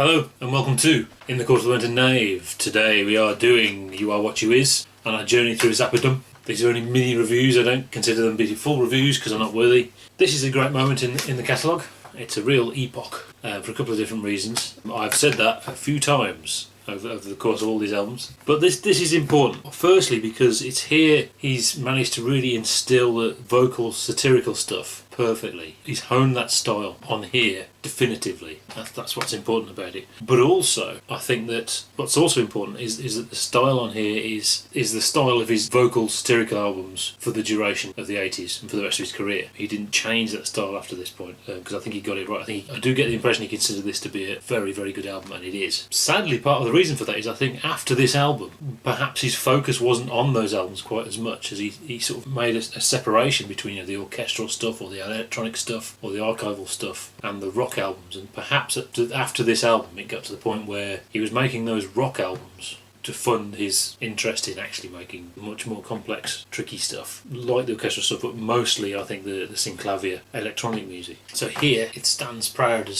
Hello and welcome to In the Court of Wenton Knave. Today we are doing You Are What You Is and our journey through Zapperdom. These are only mini reviews. I don't consider them be full reviews because I'm not worthy. This is a great moment in the catalogue. It's a real epoch for a couple of different reasons. I've said that a few times over the course of all these albums. But this is important. Firstly because it's here he's managed to really instill the vocal satirical stuff perfectly. He's honed that style on here definitively. That's what's important about it. But also, I think that what's also important is that the style on here is the style of his vocal satirical albums for the duration of the 80s and for the rest of his career. He didn't change that style after this point because I think he got it right. I do get the impression he considered this to be a very, very good album, and it is. Sadly, part of the reason for that is I think after this album, perhaps his focus wasn't on those albums quite as much as he sort of made a separation between the orchestral stuff or the electronic stuff or the archival stuff and the rock albums, and perhaps after this album it got to the point where he was making those rock albums to fund his interest in actually making much more complex, tricky stuff, like the orchestral stuff, but mostly I think the synclavier electronic music. So here it stands proud as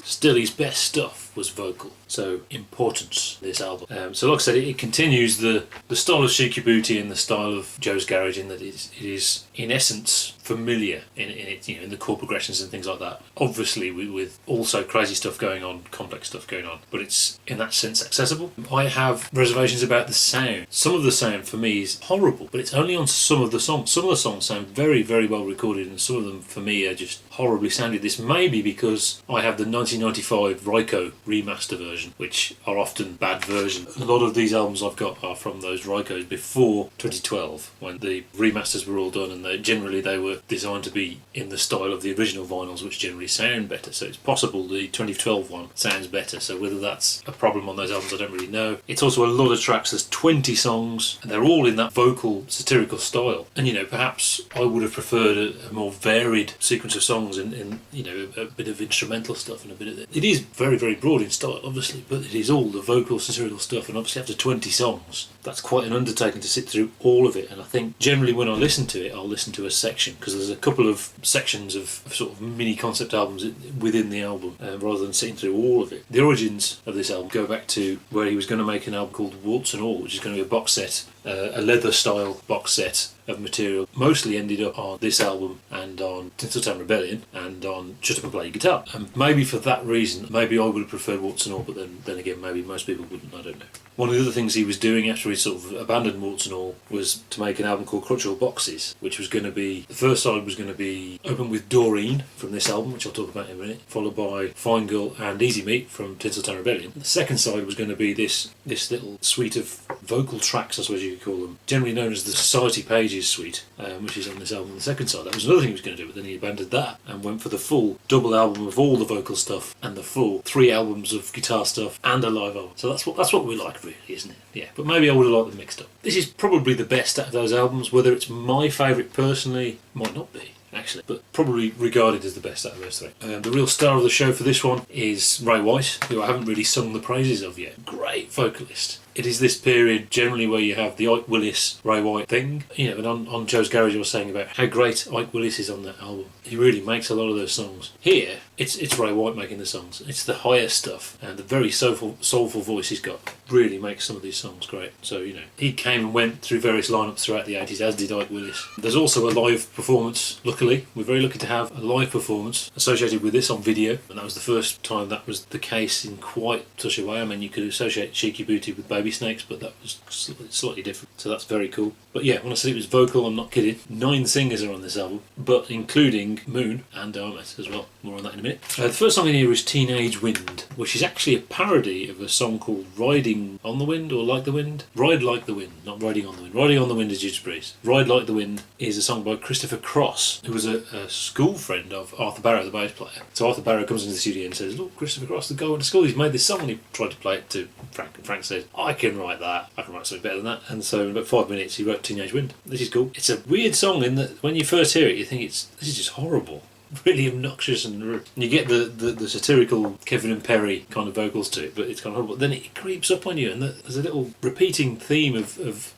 still his best stuff was vocal. So importance, this album. So like I said, it continues the style of Cheeky Booty and the style of Joe's Garage in that it is in essence familiar in it, in the chord progressions and things like that. Obviously with also crazy stuff going on, complex stuff going on, but it's in that sense accessible. I have reservations about the sound. Some of the sound for me is horrible, but it's only on some of the songs. Some of the songs sound very, very well recorded, and some of them for me are just horribly sounded. This may be because I have the 1995 Ryko remaster version, which are often bad versions. A lot of these albums I've got are from those Rykos before 2012, when the remasters were all done, and they were designed to be in the style of the original vinyls, which generally sound better. So it's possible the 2012 one sounds better. So whether that's a problem on those albums, I don't really know. It's also a lot of tracks. There's 20 songs, and they're all in that vocal satirical style. And perhaps I would have preferred a more varied sequence of songs and a bit of instrumental stuff and a bit of it. It is very, very broad in style, obviously, but it is all the vocal satirical stuff. And obviously after 20 songs, that's quite an undertaking to sit through all of it. And I think generally when I listen to it, I'll listen to a section, because there's a couple of sections of sort of mini concept albums within the album, rather than sitting through all of it. The origins of this album go back to where he was going to make an album called Warts and All, which is going to be a box set, a leather style box set of material. Mostly ended up on this album and on Tinseltown Rebellion and on Shut Up and Play Your Guitar. And maybe for that reason, maybe I would have preferred Warts and All, but then again, maybe most people wouldn't, I don't know. One of the other things he was doing after he sort of abandoned Warts and All was to make an album called Crutchall Boxes, which was going to be, the first side was going to be open with Doreen from this album, which I'll talk about in a minute, followed by Fine Girl and Easy Meat from Tinseltown Rebellion. The second side was going to be this little suite of vocal tracks, I suppose you could call them, generally known as the Society Pages suite, which is on this album on the second side. That was another thing he was going to do, but then he abandoned that and went for the full double album of all the vocal stuff and the full 3 albums of guitar stuff and a live album. So that's what we like, really, isn't it? Yeah, but maybe I would have liked them mixed up. This is probably the best out of those albums. Whether it's my favourite personally, might not be, actually, but probably regarded as the best out of those 3. The real star of the show for this one is Ray White, who I haven't really sung the praises of yet. Great vocalist. It is this period generally where you have the Ike Willis, Ray White thing. And on Joe's Garage I was saying about how great Ike Willis is on that album. He really makes a lot of those songs. Here, it's Ray White making the songs. It's the higher stuff, and the very soulful voice he's got really makes some of these songs great. So, he came and went through various lineups throughout the 80s, as did Ike Willis. There's also a live performance, luckily. We're very lucky to have a live performance associated with this on video, and that was the first time that was the case in quite such a way. I mean, you could associate Cheeky Booty with Baby Snakes, but that was slightly different, so that's very cool. But yeah, when I said it was vocal, I'm not kidding. 9 singers are on this album, but including Moon and Ahmet as well. More on that in a minute. The first song in here is Teenage Wind, which is actually a parody of a song called Riding on the Wind, or Like the Wind. Ride Like the Wind, not Riding on the Wind. Riding on the Wind is Judas Priest. Ride Like the Wind is a song by Christopher Cross, who was a school friend of Arthur Barrow, the bass player. So Arthur Barrow comes into the studio and says, "Look, Christopher Cross, the guy went to school, he's made this song," and he tried to play it to Frank, and Frank said, "I can write that. I can write something better than that." And so in about 5 minutes he wrote Teenage Wind. This is cool. It's a weird song in that when you first hear it you think this is just horrible. Really obnoxious and rude. You get the satirical Kevin and Perry kind of vocals to it, but it's kind of horrible. Then it creeps up on you, and there's a little repeating theme of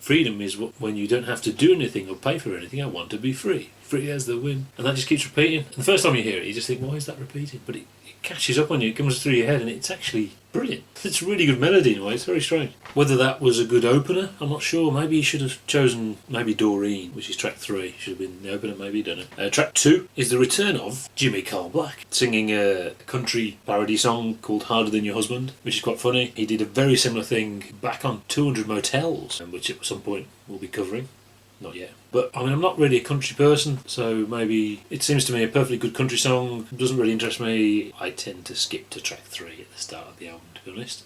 freedom is when you don't have to do anything or pay for anything. I want to be free. Free as the wind. And that just keeps repeating. And the first time you hear it, you just think, why is that repeating? But it catches up on you, it comes through your head, and it's actually brilliant. It's a really good melody in a way, it's very strange. Whether that was a good opener, I'm not sure. Maybe you should have chosen maybe Doreen, which is track 3. Should have been the opener, maybe, don't know. Track 2 is the return of Jimmy Carl Black, singing a country parody song called Harder Than Your Husband, which is quite funny. He did a very similar thing back on 200 Motels, which at some point we'll be covering. Not yet. But I mean, I'm not really a country person, so maybe it seems to me a perfectly good country song. It doesn't really interest me. I tend to skip to track 3 at the start of the album, to be honest.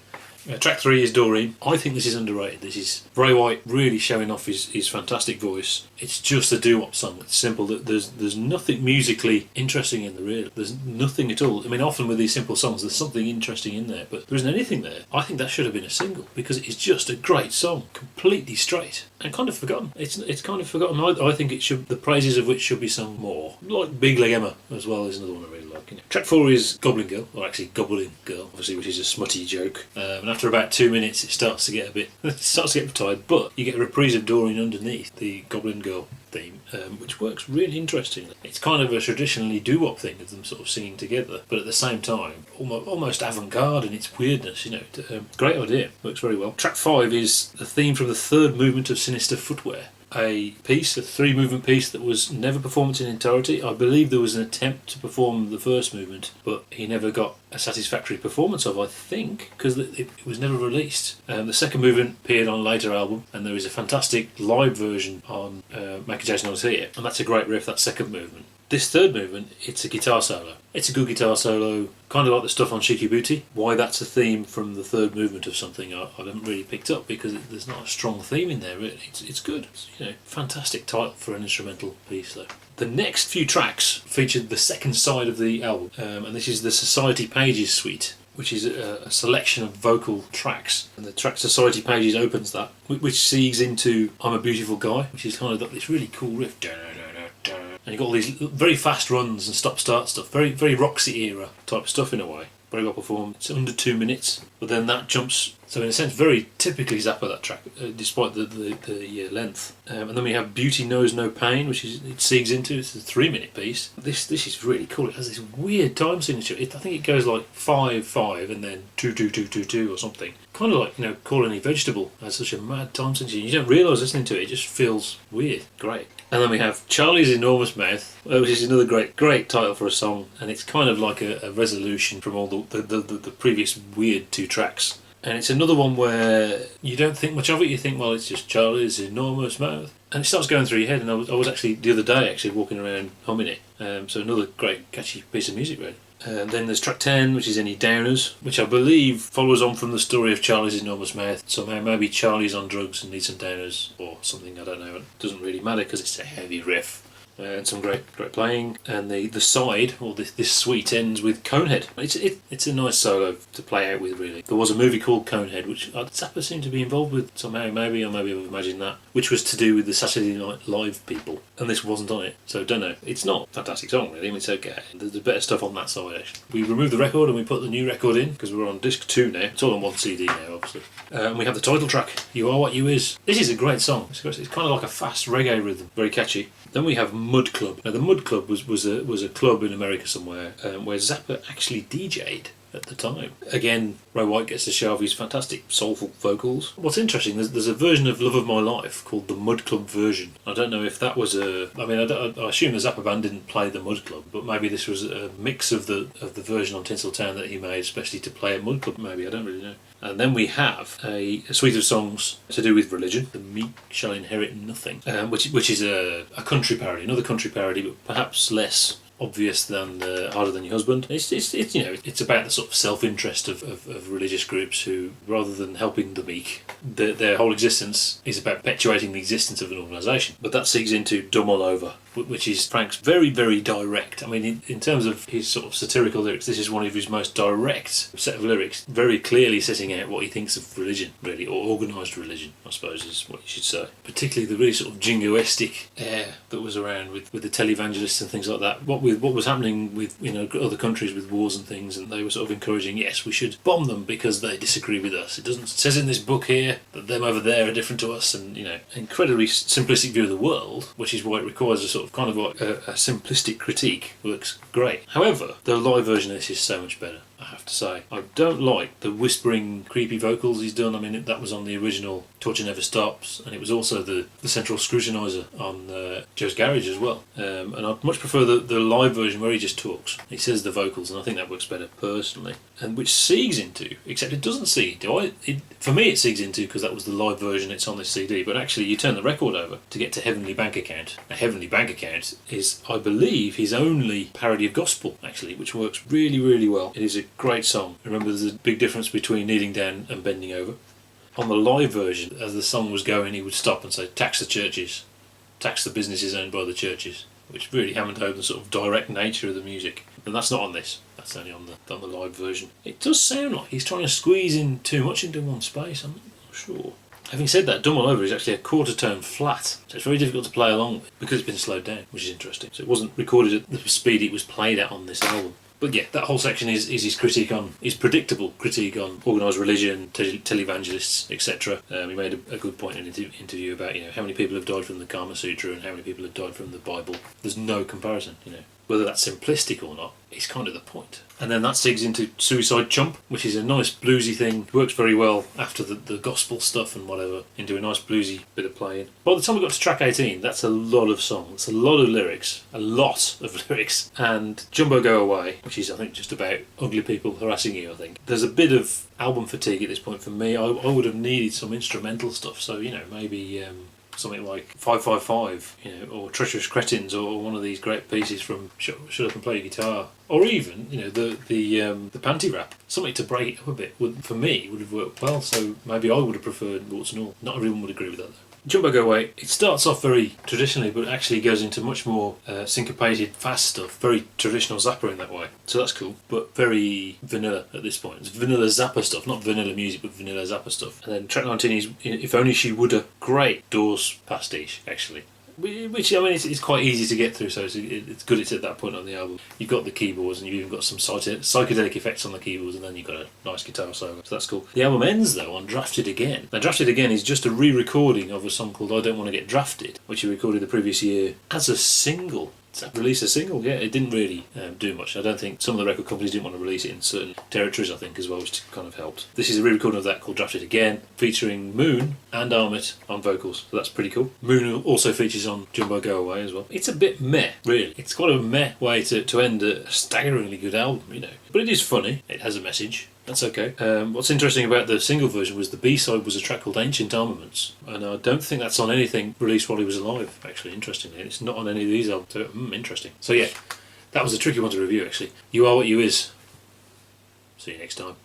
Track 3 is Doreen. I think this is underrated. This is Ray White really showing off his fantastic voice. It's just a doo-wop song. It's simple. There's nothing musically interesting in the really. There's nothing at all. I mean, often with these simple songs, there's something interesting in there, but there isn't anything there. I think that should have been a single because it's just a great song, completely straight and kind of forgotten. It's kind of forgotten. I think it should. The praises of which should be sung more. Like Big Leg Emma as well is another one I really like. You know. Track 4 is Goblin Girl, or actually Goblin Girl, obviously, which is a smutty joke. And after about 2 minutes, it starts to get tired, but you get a reprise of Doreen underneath the Goblin Girl theme, which works really interestingly. It's kind of a traditionally doo-wop thing of them sort of singing together, but at the same time almost avant-garde in its weirdness, you know. Great idea, works very well. Track 5 is the theme from the 3rd movement of Sinister, Footwear. A 3-movement piece that was never performed in entirety. I believe there was an attempt to perform the first movement, but he never got a satisfactory performance of, I think, because it was never released. The second movement appeared on a later album, and there is a fantastic live version on Make a Jason Noise Here, and that's a great riff, that second movement. This 3rd movement, it's a guitar solo. It's a good guitar solo, kind of like the stuff on Cheeky Booty. Why that's a theme from the 3rd movement of something I haven't really picked up, because there's not a strong theme in there really. It's good. It's, you know, fantastic title for an instrumental piece though. The next few tracks featured the second side of the album, and this is the Society Pages suite, which is a selection of vocal tracks. And the track Society Pages opens that, which segues into I'm a Beautiful Guy, which is kind of got this really cool riff. And you've got all these very fast runs and stop-start stuff, very, very Roxy era type stuff in a way. Very well performed. It's under 2 minutes, but then that jumps. So in a sense, very typically Zappa, that track, despite the length. And then we have Beauty Knows No Pain, which it segues into. It's a 3-minute piece. This is really cool. It has this weird time signature. I think it goes like 5/5 and then 2/2/2/2/2 or something. Kind of like, you know, Call Any Vegetable has such a mad time signature. You don't realise listening to it. It just feels weird. Great. And then we have Charlie's Enormous Mouth, which is another great title for a song, and it's kind of like a resolution from all the previous weird 2 tracks. And it's another one where you don't think much of it. You think, well, it's just Charlie's Enormous Mouth, and it starts going through your head. And I was actually the other day walking around humming it. So another great catchy piece of music, really. Then there's track 10, which is Any Downers, which I believe follows on from the story of Charlie's Enormous Mouth. Somehow maybe Charlie's on drugs and needs some downers or something, I don't know. It doesn't really matter because it's a heavy riff. And some great playing. And the side, or this suite, ends with Conehead. It's a nice solo to play out with, really. There was a movie called Conehead, which Zappa seemed to be involved with somehow, maybe I've imagined that, which was to do with the Saturday Night Live people, and this wasn't on it, so don't know. It's not a fantastic song, really. I mean, it's okay. There's better stuff on that side, actually. We removed the record and we put the new record in, because we're on disc 2 now. It's all on one CD now, obviously. And we have the title track, You Are What You Is. This is a great song. It's kind of like a fast reggae rhythm, very catchy. Then we have Mud Club. Now the Mud Club was a club in America somewhere where Zappa actually DJ'd at the time. Again, Ray White gets to show off his fantastic soulful vocals. What's interesting, there's a version of Love of My Life called the Mud Club version. I don't know if that was I assume the Zappa band didn't play the Mud Club, but maybe this was a mix of the version on Tinseltown that he made especially to play at Mud Club, maybe, I don't really know. And then we have a suite of songs to do with religion. The Meek Shall Inherit Nothing, which is a country parody, another country parody, but perhaps less obvious than Harder Than Your Husband. It's about the sort of self-interest of religious groups who, rather than helping the meek, their whole existence is about perpetuating the existence of an organisation. But that segues into Dumb All Over, which is Frank's very, very direct. I mean, in terms of his sort of satirical lyrics, this is one of his most direct set of lyrics, very clearly setting out what he thinks of religion, really, or organised religion, I suppose is what you should say. Particularly the really sort of jingoistic air that was around with the televangelists and things like that. What with what was happening with other countries with wars and things, and they were sort of encouraging, yes, we should bomb them because they disagree with us. It says in this book here that them over there are different to us, and incredibly simplistic view of the world, which is why it requires a sort of kind of like a simplistic critique. Works great. However, the live version of this is so much better, I have to say. I don't like the whispering, creepy vocals he's done. I mean, that was on the original Torture Never Stops, and it was also the central scrutinizer on Joe's Garage as well. And I'd much prefer the live version where he just talks. He says the vocals, and I think that works better personally. And which segues into, except it doesn't segue. For me, it segues into because that was the live version. It's on this CD, but actually, you turn the record over to get to Heavenly Bank Account. Now, Heavenly Bank Account is, I believe, his only parody of gospel, actually, which works really, really well. It is a great song. Remember, there's a big difference between kneeling down and bending over. On the live version, as the song was going, he would stop and say, tax the churches, tax the businesses owned by the churches, which really hammered home the sort of direct nature of the music. And that's not on this. That's only on the live version. It does sound like he's trying to squeeze in too much into one space. I'm not sure. Having said that, Dumb All Over is actually a quarter tone flat, so it's very difficult to play along with because it's been slowed down, which is interesting. So it wasn't recorded at the speed it was played at on this album. But yeah, that whole section is his critique on, his predictable critique on organised religion, televangelists, etc. He made a good point in an interview about how many people have died from the Kama Sutra and how many people have died from the Bible. There's no comparison, Whether that's simplistic or not is kind of the point. And then that segues into Suicide Chump, which is a nice bluesy thing. Works very well after the gospel stuff and whatever, into a nice bluesy bit of playing. By the time we got to track 18, that's a lot of songs. It's a lot of lyrics. And Jumbo Go Away, which is, I think, just about ugly people harassing you, I think. There's a bit of album fatigue at this point for me. I would have needed some instrumental stuff, so, maybe something like 555, or Treacherous Cretins, or one of these great pieces from Shut Up and Play Your Guitar, or even the panty rap. Something to break it up a bit would have worked well. So maybe I would have preferred Warts and All. Not everyone would agree with that though. Jumbo Go Away, it starts off very traditionally, but actually goes into much more syncopated, fast stuff, very traditional Zappa in that way. So that's cool, but very vanilla at this point. It's vanilla Zappa stuff, not vanilla music, but vanilla Zappa stuff. And then track 19 is If Only She Woulda, great Doors pastiche, actually. Which, I mean, it's quite easy to get through, so it's good it's at that point on the album. You've got the keyboards, and you've even got some psychedelic effects on the keyboards, and then you've got a nice guitar solo, so that's cool. The album ends, though, on Drafted Again. Now, Drafted Again is just a re-recording of a song called I Don't Want to Get Drafted, which he recorded the previous year as a single. Release a single, yeah, it didn't really do much. I don't think some of the record companies didn't want to release it in certain territories, I think, as well, which kind of helped. This is a re-recording of that called Drafted Again, featuring Moon and Armit on vocals, so that's pretty cool. Moon also features on Jumbo Go Away as well. It's a bit meh, really. It's quite a meh way to end a staggeringly good album, But it is funny, it has a message. That's okay. What's interesting about the single version was the B-side was a track called Ancient Armaments, and I don't think that's on anything released while he was alive, actually, interestingly, and it's not on any of these albums, so interesting. So yeah, that was a tricky one to review, actually. You Are What You Is. See you next time.